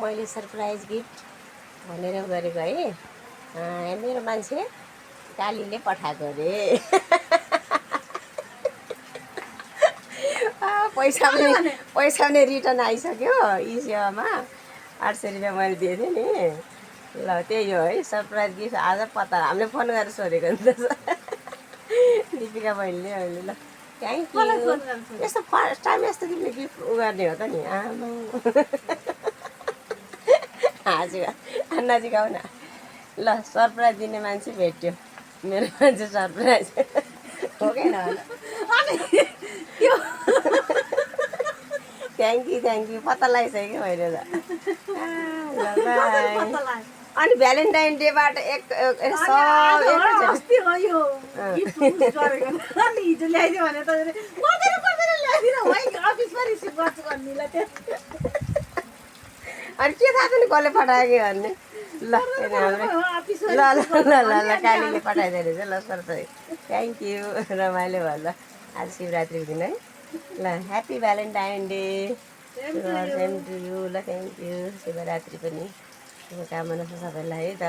मैले surprise gift भनेर गरेको है। मेरो मान्छे कालीले पठाएको अरे। पैसा पनि रिटर्न आइसक्यो ई सेवामा। 800 रुपियाँ मैले दिएको थिएँ नि। ल त्यही हो है सरप्राइज गिफ्ट। आज पत्ता हामीले फोन गरेर सोधेको नि त दिपिका बहिनीले अहिले। ल थ्याङ्क यू। यस्तो फर्स्ट टाइम यस्तो तिमीले गिफ्ट उ गर्ने हो त नि। आमा हजुर नजिक आऊ न। ल सरप्राइज दिने मान्छे भेट्यो। मेरो मान्छे सरप्राइज हो कि न। थ्याङ्क यू पत्ता लगाइसक्यो मैले त। ल बाई। अनि भ्यालेन्टाइन डेबाट अनि के थाहा छ नि कसले पठायो कि भन्ने। ल ल कालीले पठाइदियो रहेछ। ल सरप्राइज थ्याङ्क यू। रमाइलो भयो। ल आज शिवरात्रिको दिन है। ल happy valentine day same to you. ल थ्याङ्क यू। शिवरात्रि पनि शुभकामना छ सबैलाई है। त